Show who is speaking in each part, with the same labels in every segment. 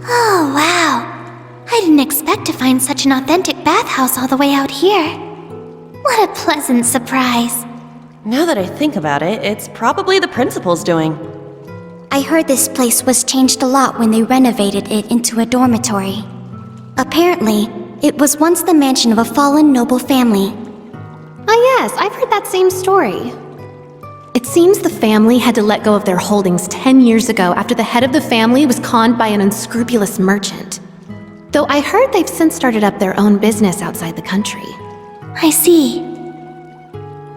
Speaker 1: Oh, wow. I didn't expect to find such an authentic bathhouse all the way out here. What a pleasant surprise.
Speaker 2: Now that I think about it, it's probably the principal's doing.
Speaker 1: I heard this place was changed a lot when they renovated it into a dormitory. Apparently, it was once the mansion of a fallen noble family.
Speaker 3: Ah yes, I've heard that same story. It seems the family had to let go of their holdings 10 years ago after the head of the family was conned by an unscrupulous merchant. Though I heard they've since started up their own business outside the country.
Speaker 1: I see.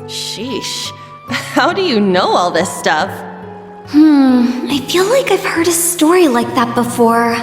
Speaker 2: Sheesh. How do you know all this stuff?
Speaker 1: I feel like I've heard a story like that before.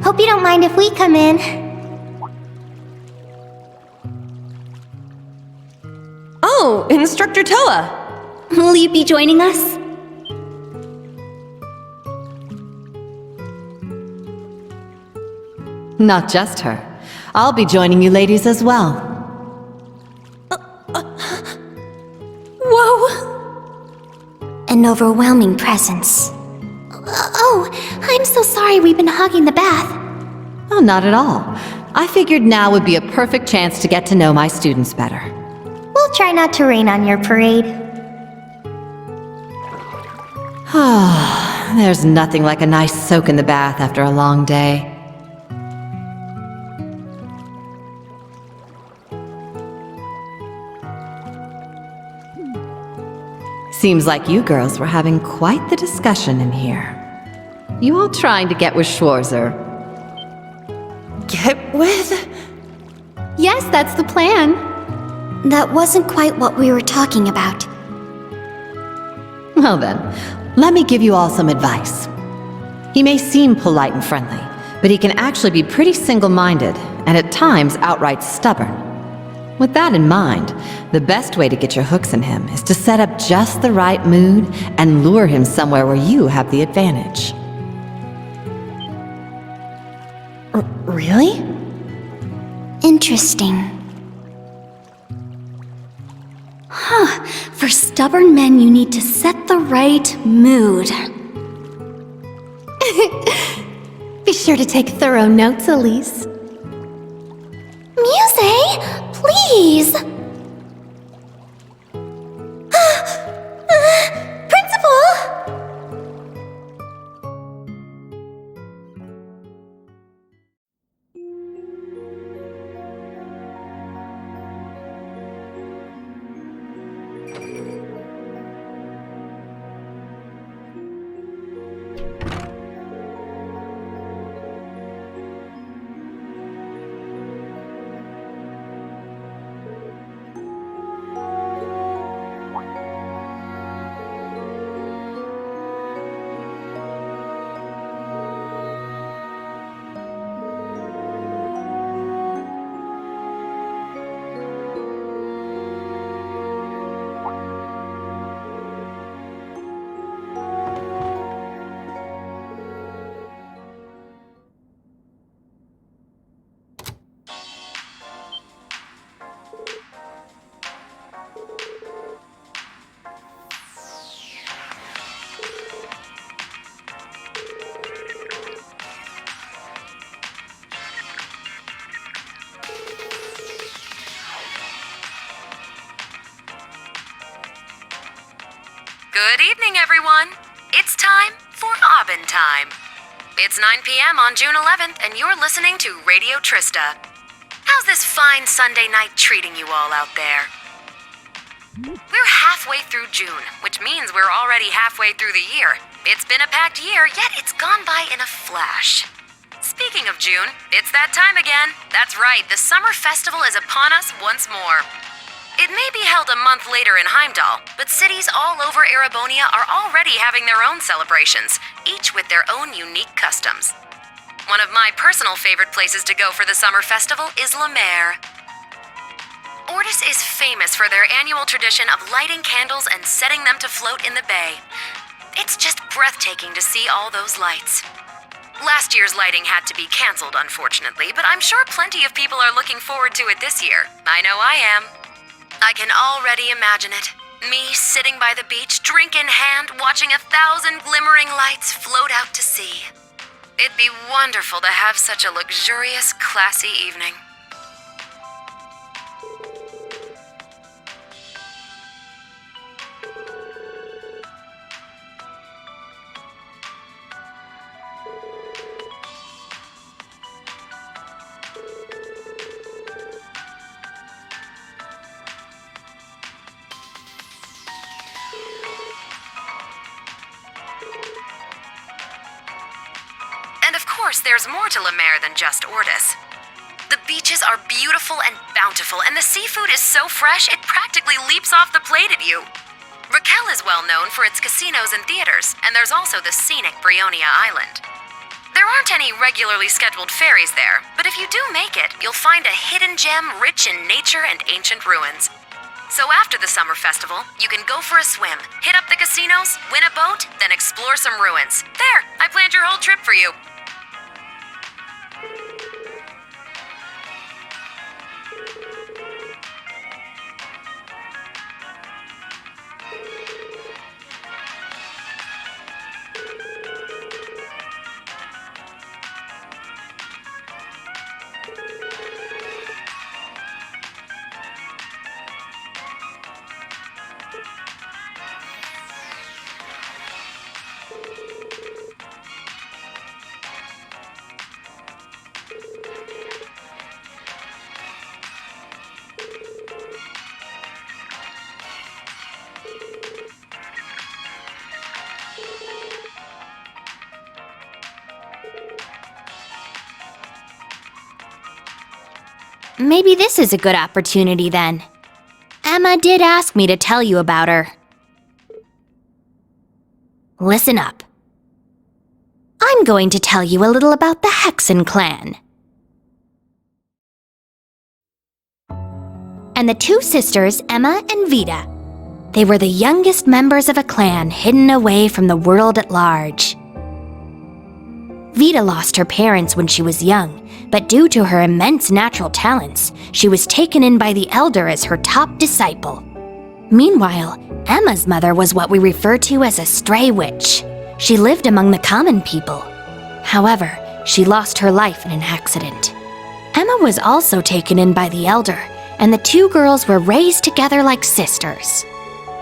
Speaker 1: Hope you don't mind if we come in.
Speaker 2: Oh, Instructor Towa!
Speaker 1: Will you be joining us?
Speaker 4: Not just her. I'll be joining you ladies as well.
Speaker 2: Whoa!
Speaker 1: An overwhelming presence. Oh, I'm so sorry we've been hogging the bath.
Speaker 4: Oh, not at all. I figured now would be a perfect chance to get to know my students better.
Speaker 1: We'll try not to rain on your parade.
Speaker 4: There's nothing like a nice soak in the bath after a long day. Seems like you girls were having quite the discussion in here. You all trying to get with Schwarzer?
Speaker 2: Get with?
Speaker 3: Yes, that's the plan.
Speaker 1: That wasn't quite what we were talking about.
Speaker 4: Well then, let me give you all some advice. He may seem polite and friendly, but he can actually be pretty single-minded, and at times outright stubborn. With that in mind, the best way to get your hooks in him is to set up just the right mood and lure him somewhere where you have the advantage.
Speaker 2: Really?
Speaker 1: Interesting. Huh. For stubborn men, you need to set the right mood.
Speaker 3: Be sure to take thorough notes, Elise.
Speaker 1: Musse, please! Principal!
Speaker 5: Good evening, everyone. It's time for Aubin time. It's 9 p.m. on June 11th, and you're listening to Radio Trista. How's this fine Sunday night treating you all out there? We're halfway through June, which means we're already halfway through the year. It's been a packed year, yet it's gone by in a flash. Speaking of June, it's that time again. That's right, the summer festival is upon us once more. It may be held a month later in Heimdall, but cities all over Erebonia are already having their own celebrations, each with their own unique customs. One of my personal favorite places to go for the summer festival is La Mer. Ordis is famous for their annual tradition of lighting candles and setting them to float in the bay. It's just breathtaking to see all those lights. Last year's lighting had to be canceled, unfortunately, but I'm sure plenty of people are looking forward to it this year. I know I am. I can already imagine it. Me sitting by the beach, drink in hand, watching 1,000 glimmering lights float out to sea. It'd be wonderful to have such a luxurious, classy evening. And of course, there's more to La Mer than just Ordis. The beaches are beautiful and bountiful, and the seafood is so fresh it practically leaps off the plate at you. Raquel is well known for its casinos and theaters, and there's also the scenic Brionia Island. There aren't any regularly scheduled ferries there, but if you do make it, you'll find a hidden gem rich in nature and ancient ruins. So after the summer festival, you can go for a swim, hit up the casinos, win a boat, then explore some ruins. There, I planned your whole trip for you.
Speaker 1: Maybe this is a good opportunity then. Emma did ask me to tell you about her. Listen up. I'm going to tell you a little about the Hexan Clan. And the two sisters, Emma and Vita. They were the youngest members of a clan hidden away from the world at large. Vita lost her parents when she was young, but due to her immense natural talents, she was taken in by the Elder as her top disciple. Meanwhile, Emma's mother was what we refer to as a stray witch. She lived among the common people. However, she lost her life in an accident. Emma was also taken in by the Elder, and the two girls were raised together like sisters.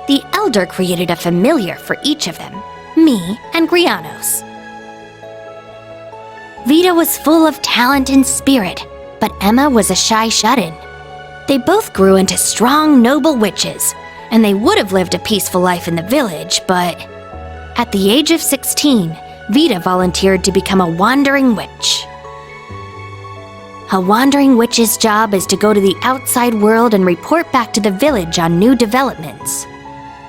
Speaker 1: The Elder created a familiar for each of them, me and Grianos. Vita was full of talent and spirit, but Emma was a shy shut-in. They both grew into strong, noble witches, and they would have lived a peaceful life in the village, but at the age of 16, Vita volunteered to become a wandering witch. A wandering witch's job is to go to the outside world and report back to the village on new developments.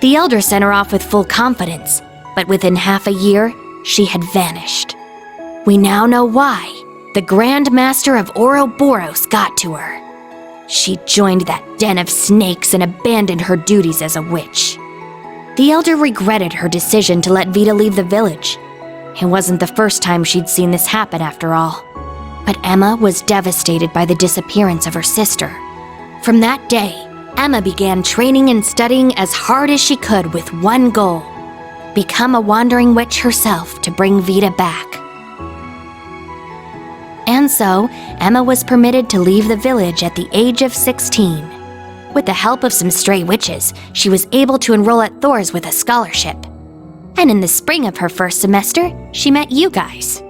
Speaker 1: The Elder sent her off with full confidence, but within half a year, she had vanished. We now know why. The Grand Master of Ouroboros got to her. She joined that den of snakes and abandoned her duties as a witch. The Elder regretted her decision to let Vita leave the village. It wasn't the first time she'd seen this happen after all. But Emma was devastated by the disappearance of her sister. From that day, Emma began training and studying as hard as she could with one goal: become a wandering witch herself to bring Vita back. And so, Emma was permitted to leave the village at the age of 16. With the help of some stray witches, she was able to enroll at Thors with a scholarship. And in the spring of her first semester, she met you guys.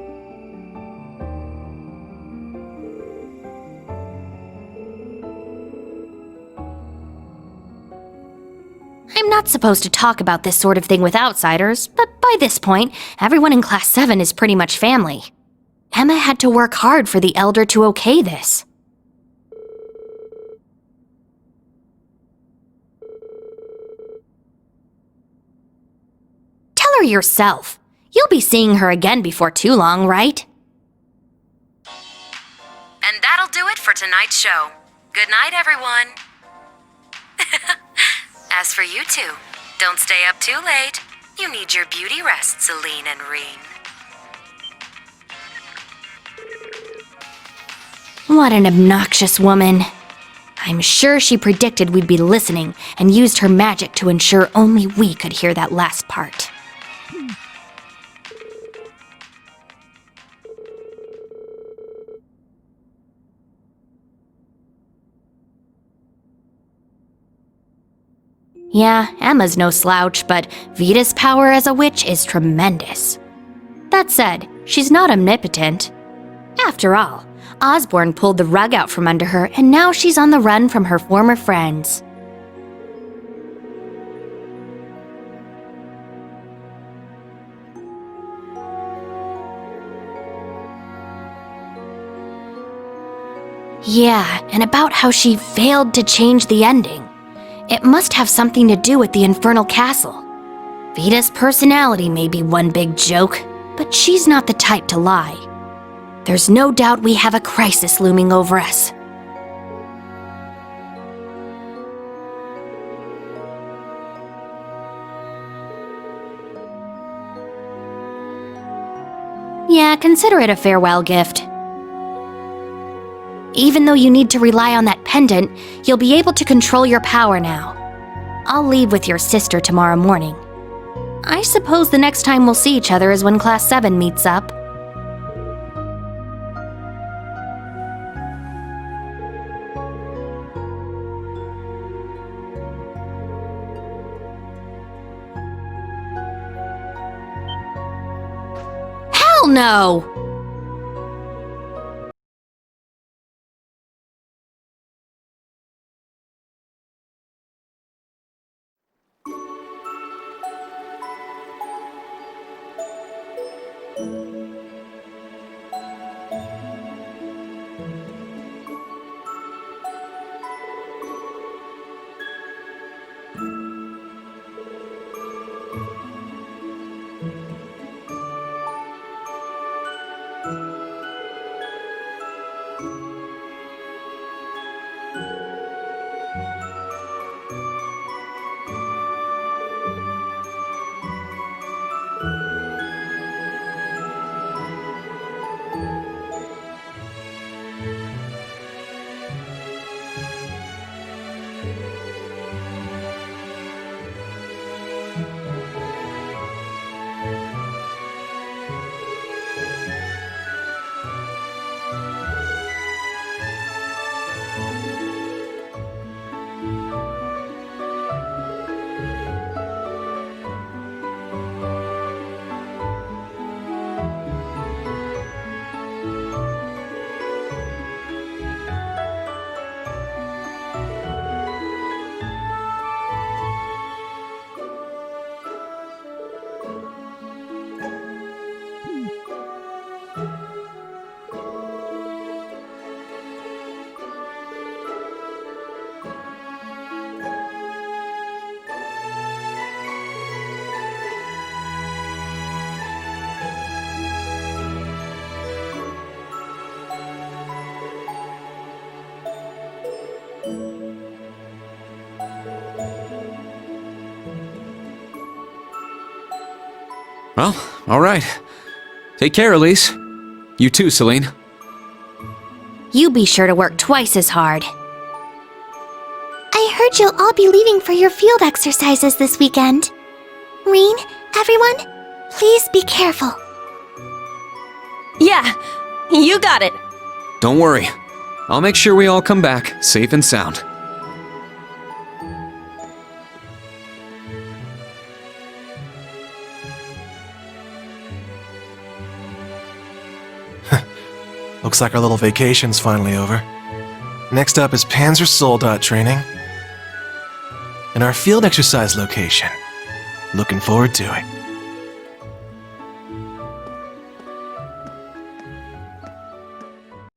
Speaker 1: I'm not supposed to talk about this sort of thing with outsiders, but by this point, everyone in Class 7 is pretty much family. Emma had to work hard for the Elder to okay this. Tell her yourself. You'll be seeing her again before too long, right?
Speaker 5: And that'll do it for tonight's show. Good night, everyone. As for you two, don't stay up too late. You need your beauty rest, Celine and Rean.
Speaker 1: What an obnoxious woman. I'm sure she predicted we'd be listening and used her magic to ensure only we could hear that last part. Yeah, Emma's no slouch, but Vita's power as a witch is tremendous. That said, she's not omnipotent. After all, Osborne pulled the rug out from under her, and now she's on the run from her former friends. Yeah, and about how she failed to change the ending. It must have something to do with the Infernal Castle. Vita's personality may be one big joke, but she's not the type to lie. There's no doubt we have a crisis looming over us. Yeah, consider it a farewell gift. Even though you need to rely on that pendant, you'll be able to control your power now. I'll leave with your sister tomorrow morning. I suppose the next time we'll see each other is when Class 7 meets up. Hell no!
Speaker 6: Well, alright. Take care, Elise. You too, Celine.
Speaker 1: You be sure to work twice as hard.
Speaker 7: I heard you'll all be leaving for your field exercises this weekend. Rean, everyone, please be careful.
Speaker 2: Yeah, you got it.
Speaker 6: Don't worry. I'll make sure we all come back safe and sound.
Speaker 8: Looks like our little vacation's finally over. Next up is Panzer Soldat training. And our field exercise location. Looking forward to it.